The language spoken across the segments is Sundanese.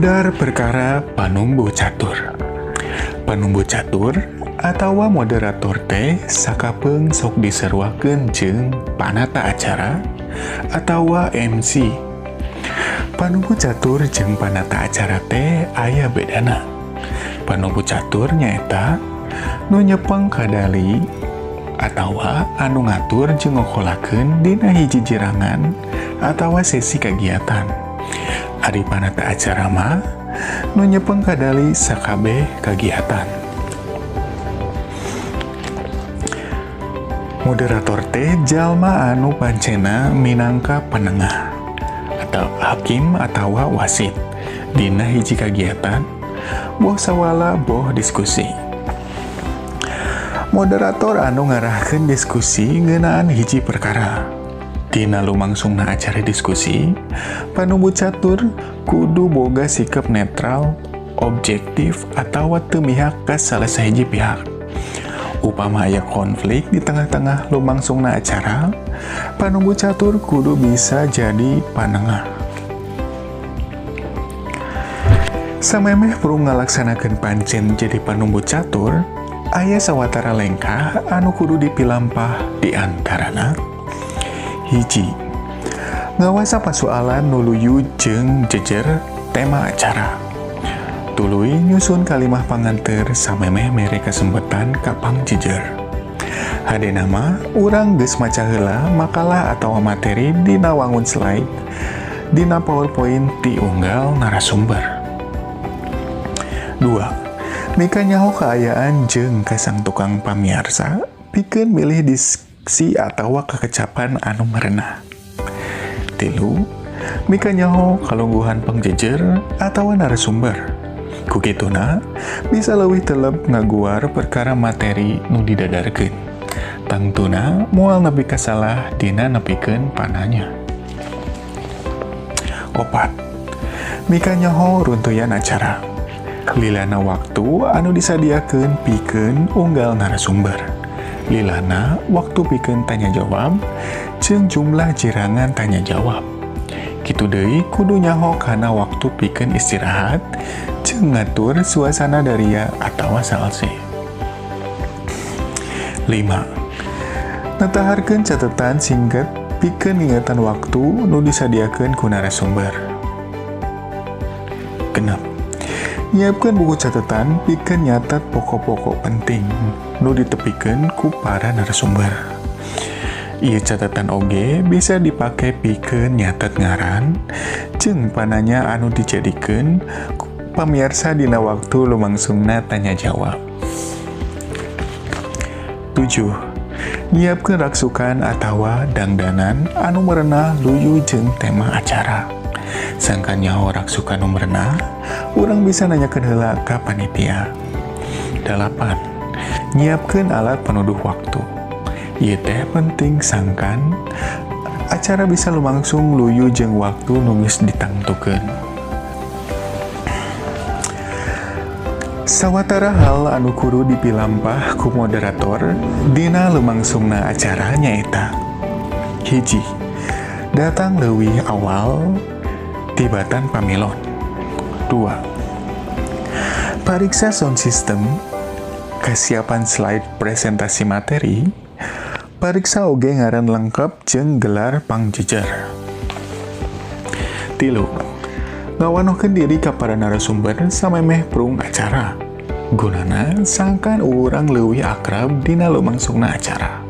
Modar perkara panumbu catur. Panumbu catur atawa moderator teh sakapeung sok diseruakeun jeung panata acara atawa MC. Panumbu catur jeung panata acara teh aya bedana. Panumbu catur nyaeta nu nyepeng kadali atawa anu ngatur jeung ngokolakeun dina hiji jirangan atawa sesi kegiatan. Ari panata acara mah nu nyepeng kadali sakabeh kegiatan. Moderator teh jalma anu pancena minangka penengah atau hakim atawa wasit dina hiji kegiatan boh sawala boh diskusi. Moderator anu ngarahkeun diskusi ngeunaan hiji perkara. Dina lumangsungna acara diskusi, panumbu catur kudu boga sikap netral, objektif, atawa teu mihak ka salah sahiji pihak. Upama aya konflik di tengah-tengah lumangsungna acara, panumbu catur kudu bisa jadi panengah. Samemeh perlu ngalaksanakeun pancen jadi panumbu catur, aya sawatara lengkah anu kudu dipilampah di antarana. Hiji, ngawasa pasoalan nuluyu jeung jejer tema acara. Tuluy nyusun kalimah panganter samemeh mere kasempetan kapang jejer. Hadena mah urang geus maca heula makalah atawa materi dina wangun slide dina PowerPoint ti unggal narasumber. 2. Mika nyaho kaayaan jeung kasang tukang pamiarsa pikeun milih diksi atawa kekecapan anu merenah. 3. Mika nyaho kalungguhan pangjejer atawa narasumber. Kukituna bisa leuwih teleb ngaguar perkara materi nu didadarkeun. Tangtuna moal nepi ka salah dina nepikeun pananya. 4. Mika nyaho runtuyan acara. Lilana waktu anu disadiakeun pikeun unggal narasumber. Lilana waktu pikeun tanya jawab jeung jumlah jirangan tanya jawab. Kitu deui kudu nyaho kana waktu pikeun istirahat jeung ngatur suasana daria atawa salse. 5. Nataharkeun catetan singkat pikeun ngingetan waktu nu disadiakeun ku narasumber. 6. Nyiapkeun buku catatan pikeun nyatet pokok-pokok penting nu ditepikeun ku para narasumber. Ieu catatan oge bisa dipake pikeun nyatet ngaran jeung pananya anu dijadikeun pamiarsa dina waktu lumangsungna tanya jawab. 7. Nyiapkeun raksukan atawa dangdanan anu merenah luyu jeung tema acara. Sangkan nyaho raksukan nu merenah, urang bisa nanyakeun heula ka panitia. 8. Nyiapkeun alat penuduh waktu. Ieu teh penting sangkan acara bisa lumangsung luyu jeung waktu nu geus ditangtukeun. Sawatara hal anu kudu dipilampah ku moderator dina lumangsungna acara nyaeta. Hiji, datang leuwih awal tibatan pamilon. 2. Pariksa sound system, kasiapan slide presentasi materi, pariksa oge ngaran lengkap jeung gelar pangjejer. 3. Ngawanohkeun diri ka para narasumber samemeh prung acara. Gunana sangkan urang leuwih akrab dina lumangsungna acara.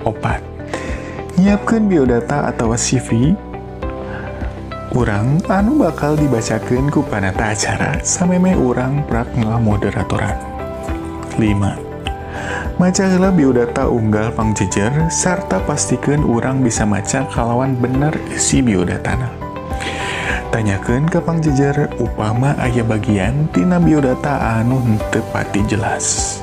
4. Nyiapkeun biodata atawa CV urang anu bakal dibacakeun ku panata acara samemeh urang prak ngamoderatoran. 5. Maca heula biodata unggal pangjejer sarta pastikeun urang bisa maca kalawan bener isi biodatana. Tanyakeun ka pangjejer upama aya bagian tina biodata anu henteu pati jelas.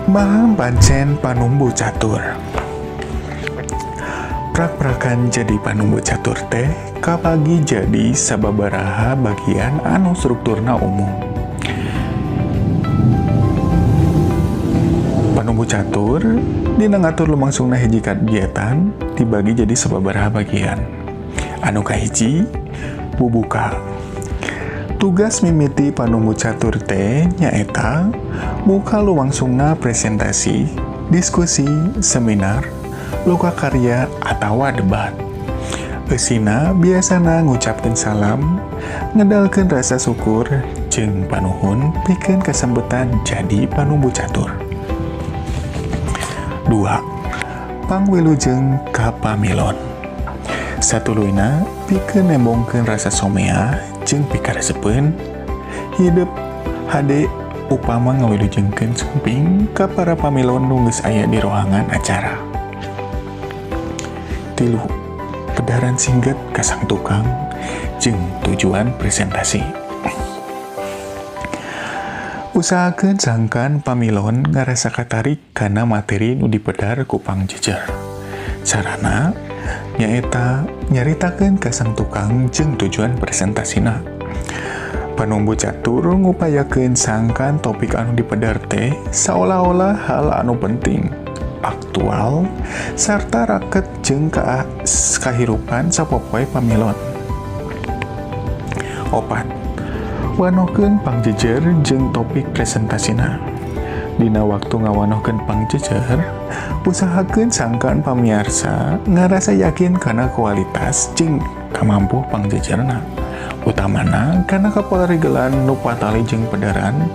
Maham pancen panumbu catur. Prak-prakan jadi panumbu catur teh kabagi jadi sababaraha bagian anu strukturna umum. Panumbu catur dina ngatur lumangsungna hiji kegiatan dibagi jadi sababaraha bagian. Anu kahiji, bubuka. Tugas mimiti panumbu catur teh nyaeta buka lumangsungna presentasi, diskusi, seminar, loka karya, atawa debat. Eusina biasana ngucapkeun salam, ngedalkeun rasa syukur, jeung panuhun pikeun kasambetan jadi panumbu catur. 2. Pangwilujeng ka pamilon. Satuluyna pikeun nembongkeun rasa somea jeung pikaresepeun hidup hade upama ngawilujengkeun sumping ka para pamilon nu geus aya di rohangan acara. 3. Pedaran singget ka sang tukang jeung tujuan presentasi. Usahakeun sangkan pamilon ngarasa katarik kana materi nu dipedar ku pangjejer. Carana nyaeta nyaritakeun ka sang tukang jeung tujuan presentasina. Panumbu catur ngupayakeun sangkan topik anu dipedar teh saolah-olah hal anu penting, aktual, sarta raket jeung kahirupan sapopoe pamilon. 4. Wanohkeun pangjejer jeung topik presentasina. Dina waktu ngawanohkeun pangjejer, usahakeun sangkan pamiarsa ngarasa yakin kana kualitas jeung kamampuh pangjejerna, utamana kana kaparigelan nu patali jeung pedaran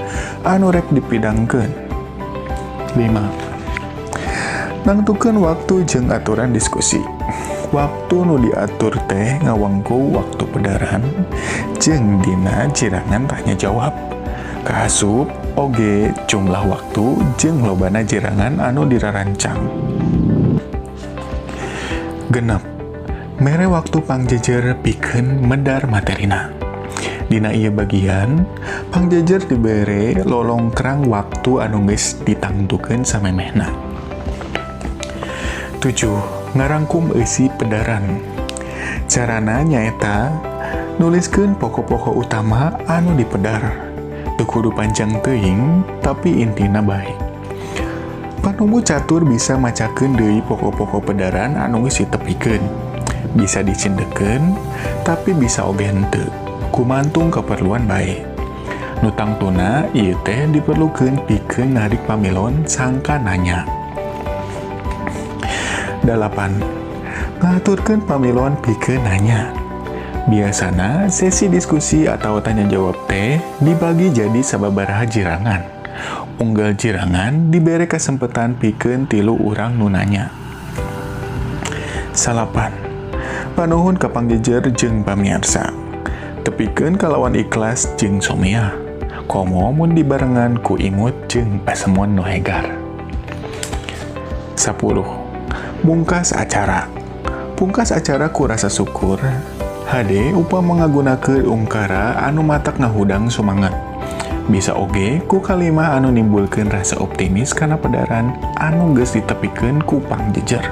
anu rek dipidangkeun. 5. Nangtukeun waktu jeung aturan diskusi. Waktu nu diatur teh ngawengku waktu pedaran jeung dina jirangan tanya jawab. Kaasup oge jumlah waktu jeung lobana jirangan anu dirarancang. 6. Mere waktu pangjejer pikeun medar materina. Dina ieu bagian, pangjejer dibere lolongkrang waktu anu geus ditangtukeun samemehna. 7. Ngarangkum eusi pedaran. Carana nyaeta nuliskeun pokok-pokok utama anu dipedar. Teu kudu panjang teuing, tapi intina bae. Panumbu catur bisa macakeun deui pokok-pokok pedaran anu geus ditepikeun. Bisa dicindekeun, tapi bisa oge henteu. Kumantung keperluan bae. Nu tangtuna ieu teh diperlukeun pikeun narik pamilon sangka nanya. 8. Ngaturkeun pamilon pikeun nanya. Biasana sesi diskusi atau tanya jawab teh dibagi jadi sababaraha jirangan. Unggal jirangan dibere kesempatan pikeun 3 urang nu nanya. 8. Panuhun ka pangjejer jeung pamiarsa. Tepikeun kalawan ikhlas jeung somea. Komo mun dibarengan ku imut jeung pasemon nu hegar. 10. Mungkas acara. Pungkas acara ku rasa syukur hade upama ngagunakeun ungkara anu matak ngahudang sumanget. Bisa oge ku kalimah anu nimbulkeun rasa optimis kana pedaran anu geus ditepikeun ku pangjejer.